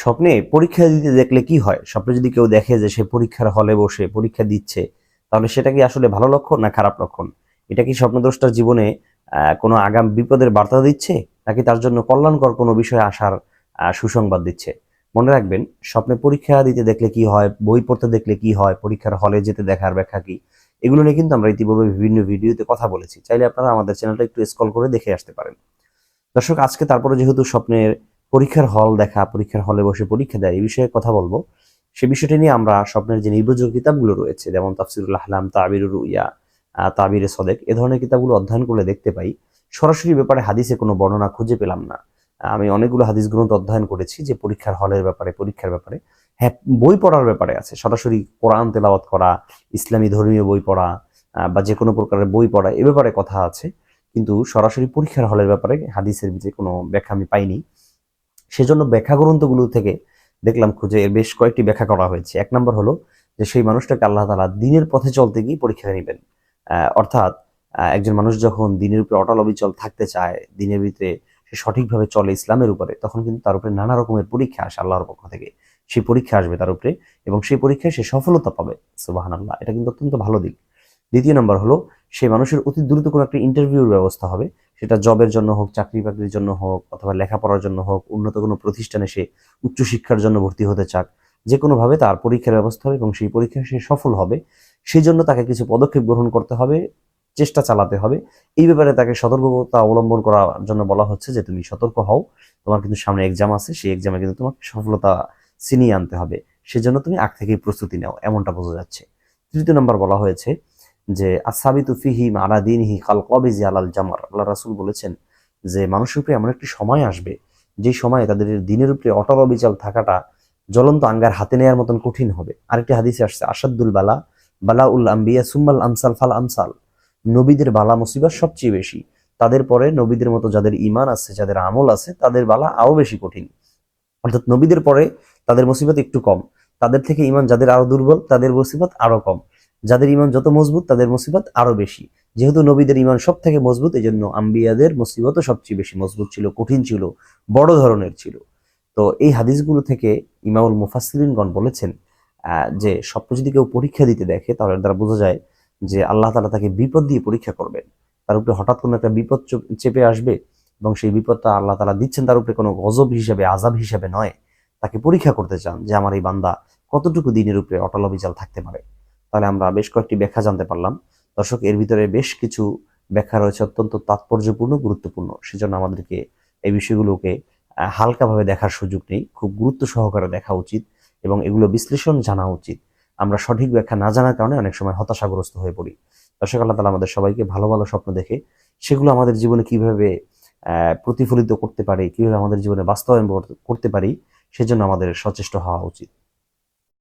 স্বপ্নে পরীক্ষা দিতে দেখলে কি হয়? স্বপ্নে যদি কেউ দেখে যে সে পরীক্ষার হলে বসে পরীক্ষা দিচ্ছে, তাহলে সেটা কি আসলে ভালো লক্ষণ না খারাপ লক্ষণ? এটা কি স্বপ্নদ্রষ্টার জীবনে কোনো আগাম বিপদের বার্তা দিচ্ছে, নাকি তার জন্য কল্যাণকর কোনো বিষয় আসার সুসংবাদ দিচ্ছে? মনে রাখবেন, স্বপ্নে পরীক্ষা দিতে দেখলে কি হয়, বই পড়তে দেখলে কি হয়, পরীক্ষার হলে যেতে দেখার ব্যাখ্যা কি, এগুলো নিয়ে কিন্তু আমরা ইতিপূর্বে বিভিন্ন ভিডিওতে কথা বলেছি। চাইলে আপনারা আমাদের চ্যানেলটা একটু স্ক্রল করে দেখে আসতে পারেন। দর্শক, আজকে তারপরে যেহেতু স্বপ্নের পরীক্ষার হল দেখা, পরীক্ষার হলে বসে পরীক্ষা দেয়, এই বিষয়ে কথা বলবো। সে বিষয়টি নিয়ে আমরা স্বপ্নের যে নির্ভরযোগ্য কিতাবগুলো রয়েছে, যেমন তাফসিরুল আহলাম, তাবিরুর রুইয়া, তাবিরে সদেক, এ ধরনের কিতাবগুলো অধ্যয়ন করলে দেখতে পাই সরাসরি ব্যাপারে হাদিসে কোনো বর্ণনা খুঁজে পেলাম না। আমি অনেকগুলো হাদিস গ্রন্থ অধ্যয়ন করেছি যে পরীক্ষার হলের ব্যাপারে, পরীক্ষার ব্যাপারে, হ্যাঁ, বই পড়ার ব্যাপারে আছে, সরাসরি কোরআন তেলাওয়াত করা, ইসলামী ধর্মীয় বই পড়া, বা যে কোনো প্রকারের বই পড়া, এ ব্যাপারে কথা আছে। কিন্তু সরাসরি পরীক্ষার হলের ব্যাপারে হাদিসের যে কোনো ব্যাখ্যা আমি পাইনি। সেজন্য ব্যাখ্যা গ্রন্থগুলো থেকে দেখলাম খুঁজে, এর বেশ কয়েকটি ব্যাখ্যা করা হয়েছে। এক নম্বর হলো যে সেই মানুষটাকে আল্লাহ তাআলা দিনের পথে চলতে গিয়ে পরীক্ষা নেবেন। অর্থাৎ একজন মানুষ যখন দিনের উপরে অটল অবিচল থাকতে চায়, দিনের ভিতরে সে সঠিকভাবে চলে ইসলামের উপরে, তখন কিন্তু তার উপরে নানা রকমের পরীক্ষা আসে আল্লাহর পক্ষ থেকে। সেই পরীক্ষা আসবে তার উপরে, এবং সেই পরীক্ষায় সে সফলতা পাবে। সুবহানাল্লাহ, এটা কিন্তু অত্যন্ত ভালো দিক। দ্বিতীয় নম্বর হলো, সেই মানুষের অতি দ্রুত কোনো একটা ইন্টারভিউর ব্যবস্থা হবে। সেটা জবের জন্য হোক, চাকরি বাকরির জন্য হোক, অথবা লেখাপড়ার জন্য হোক, উন্নত কোনো প্রতিষ্ঠানে সে উচ্চশিক্ষার জন্য ভর্তি হতে চাক, যে কোনোভাবে তার পরীক্ষার ব্যবস্থা হবে এবং সেই পরীক্ষায় সে সফল হবে। সেই জন্য তাকে কিছু পদক্ষেপ গ্রহণ করতে হবে, চেষ্টা চালাতে হবে। এই ব্যাপারে তাকে সতর্কতা অবলম্বন করার জন্য বলা হচ্ছে যে তুমি সতর্ক হও, তোমার কিন্তু সামনে এক্সাম আছে, সেই এক্সামে কিন্তু তোমাকে সফলতা ছিনিয়ে আনতে হবে। সেজন্য তুমি আগ থেকেই প্রস্তুতি নাও, এমনটা বোঝা যাচ্ছে। তৃতীয় নম্বর বলা হয়েছে যে আসাবিতু ফিহি আলা দীনিহি কাল কবিজি আলাল জামার। আল্লাহ রাসূল বলেছেন যে মানুষের উপরে এমন একটি সময় আসবে, যে সময়ে তাদের দিনের উপরে অটল অবিচল থাকাটা জ্বলন্ত আঙ্গার হাতে নেয়ার মতন কঠিন হবে। আরেকটি হাদিসে আসছে আসাদুল বালা বালা উল আম্বিয়া সুম্মাল আমসাল ফাল আমসাল। নবীদের বালা মুসিবত সবচেয়ে বেশি, তাদের পরে নবীদের মতো যাদের ঈমান আছে, যাদের আমল আছে, তাদের বালা আরো বেশি কঠিন। অর্থাৎ নবীদের পরে তাদের মুসিবত একটু কম, তাদের থেকে ঈমান যাদের আরো দুর্বল, তাদের মুসিবত আরো কম। যাদের ঈমান যত মজবুত, তাদের মুসিবত আরো বেশি। যেহেতু নবীদের ঈমান সব থেকে মজবুত, এই জন্য আম্বিয়াদের মুসিবতও সবচেয়ে বেশি মজবুত ছিল, কঠিন ছিল, বড় ধরনের ছিল। তো এই হাদিসগুলো থেকে ইমামুল মুফাসসিরিনগণ বলেছেন যে স্বপ্ন যদি কেউ পরীক্ষা দিতে দেখে, তাহলে দ্বারা বোঝা যায় যে আল্লাহ তাআলা তাকে বিপদ দিয়ে পরীক্ষা করবেন। তার উপরে হঠাৎ কোনো একটা বিপদ চেপে আসবে, এবং সেই বিপদটা আল্লাহ তাআলা দিচ্ছেন তার উপরে কোনো গজব হিসাবে, আযাব হিসাবে নয়। তাকে পরীক্ষা করতে চান যে আমার এই বান্দা কতটুকু দিনের উপরে অটল অবিচল থাকতে পারে। তাহলে আমরা বেশ কয়েকটি ব্যাখ্যা জানতে পারলাম। দর্শক, এর ভিতরে বেশ কিছু ব্যাখ্যা রয়েছে অত্যন্ত তাৎপর্যপূর্ণ, গুরুত্বপূর্ণ। সেজন্য আমাদেরকে এই বিষয়গুলোকে হালকাভাবে দেখার সুযোগ নেই, খুব গুরুত্ব সহকারে দেখা উচিত এবং এগুলো বিশ্লেষণ জানা উচিত। আমরা সঠিক ব্যাখ্যা না জানার কারণে অনেক সময় হতাশাগ্রস্ত হয়ে পড়ি। দর্শক, আল্লাহ তাআলা আমাদের সবাইকে ভালো ভালো স্বপ্ন দেখে সেগুলো আমাদের জীবনে কিভাবে প্রতিফলিত করতে পারি, কিভাবে আমাদের জীবনে বাস্তবায়ন করতে পারি, সেজন্য আমাদের সচেষ্ট হওয়া উচিত।